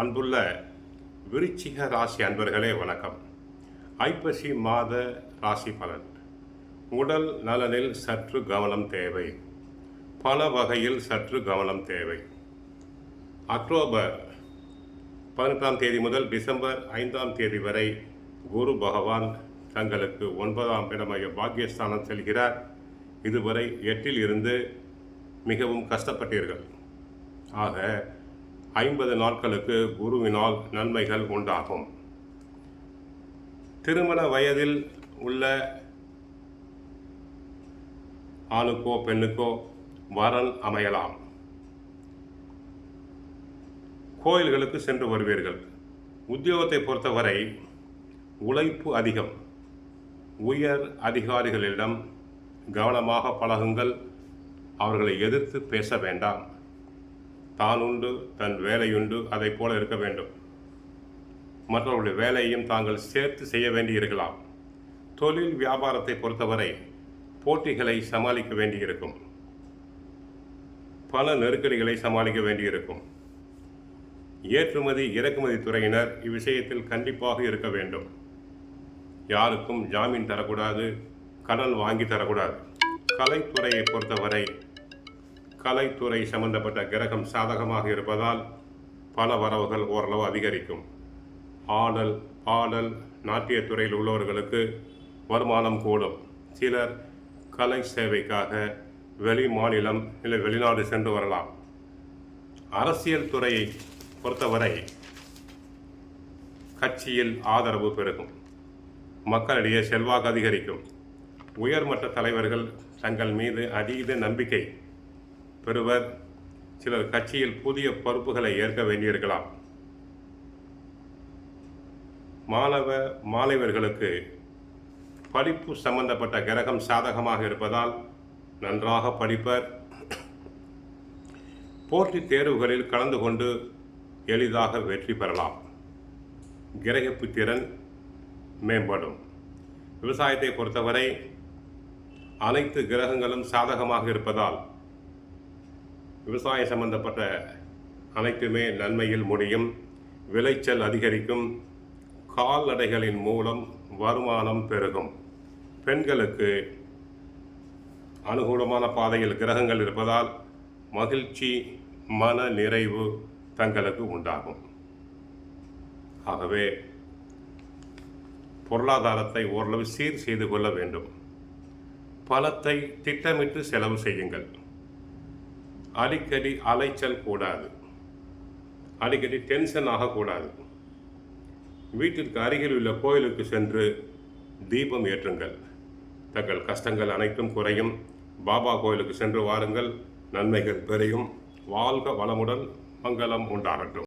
அன்புள்ள விருச்சிக ராசி அன்பர்களே வணக்கம். ஐப்பசி மாத ராசி பலன். உடல் நலனில் சற்று கவனம் தேவை. பல வகையில் சற்று கவனம் தேவை. அக்டோபர் 18ஆம் தேதி முதல் டிசம்பர் 5ஆம் தேதி வரை குரு பகவான் தங்களுக்கு 9ஆம் இடமாக பாக்கியஸ்தானம் செல்கிறார். இதுவரை 8இல் இருந்து மிகவும் கஷ்டப்பட்டீர்கள். ஆக 50 நாட்களுக்கு குருவினால் நன்மைகள் உண்டாகும். திருமண வயதில் உள்ள ஆணுக்கோ பெண்ணுக்கோ வரன் அமையலாம். கோயில்களுக்கு சென்று வருவீர்கள். உத்தியோகத்தை பொறுத்தவரை உழைப்பு அதிகம். உயர் அதிகாரிகளிடம் கவனமாக பழகுங்கள். அவர்களை எதிர்த்து பேச வேண்டாம். தான் உண்டு தன் வேலையுண்டு, அதை போல இருக்க வேண்டும். மற்றவர்களுடைய வேலையையும் தாங்கள் சேர்த்து செய்ய வேண்டியிருக்கலாம். தொழில் வியாபாரத்தை பொறுத்தவரை போட்டிகளை சமாளிக்க வேண்டியிருக்கும். பல நெருக்கடிகளை சமாளிக்க வேண்டியிருக்கும். ஏற்றுமதி இறக்குமதி துறையினர் இவ்விஷயத்தில் கண்டிப்பாக இருக்க வேண்டும். யாருக்கும் ஜாமீன் தரக்கூடாது, கடன் வாங்கி தரக்கூடாது. கலைத்துறையை பொறுத்தவரை கலைத்துறை சம்பந்தப்பட்ட கிரகம் சாதகமாக இருப்பதால் பல வரவுகள் ஓரளவு அதிகரிக்கும். ஆடல் பாடல் நாட்டியத்துறையில் உள்ளவர்களுக்கு வருமானம் கூடும். சிலர் கலை சேவைக்காக வெளி மாநிலம் இல்லை வெளிநாடு சென்று வரலாம். அரசியல் துறையை பொறுத்தவரை கட்சியில் ஆதரவு பெருகும். மக்களிடையே செல்வாக்கு அதிகரிக்கும். உயர்மட்ட தலைவர்கள் தங்கள் மீது அதீத நம்பிக்கை பெறுவர். சிலர் கட்சியில் புதிய பொறுப்புகளை ஏற்க வேண்டியிருக்கலாம். மாணவர்களுக்கு படிப்பு சம்பந்தப்பட்ட கிரகம் சாதகமாக இருப்பதால் நன்றாக படிப்பர். போட்டித் தேர்வுகளில் கலந்து கொண்டு எளிதாக வெற்றி பெறலாம். கிரகிப்பு திறன் மேம்படும். விவசாயத்தை பொறுத்தவரை அனைத்து கிரகங்களும் சாதகமாக இருப்பதால் விவசாயம் சம்பந்தப்பட்ட அனைத்துமே நன்மையில் முடியும். விளைச்சல் அதிகரிக்கும். கால்நடைகளின் மூலம் வருமானம் பெருகும். பெண்களுக்கு அனுகூலமான பாதையில் கிரகங்கள் இருப்பதால் மகிழ்ச்சி மன நிறைவு தங்களுக்கு உண்டாகும். ஆகவே பொருளாதாரத்தை ஓரளவு சீர் செய்து கொள்ள வேண்டும். பணத்தை திட்டமிட்டு செலவு செய்யுங்கள். அடிக்கடி அலைச்சல் கூடாது. அடிக்கடி டென்ஷன் ஆகக்கூடாது. வீட்டிற்கு அருகில் உள்ள கோயிலுக்கு சென்று தீபம் ஏற்றுங்கள். தங்கள் கஷ்டங்கள் அனைத்தும் குறையும். பாபா கோயிலுக்கு சென்று வாருங்கள். நன்மைகள் பெறையும். வாழ்க வளமுடன். மங்களம் உண்டாகட்டும்.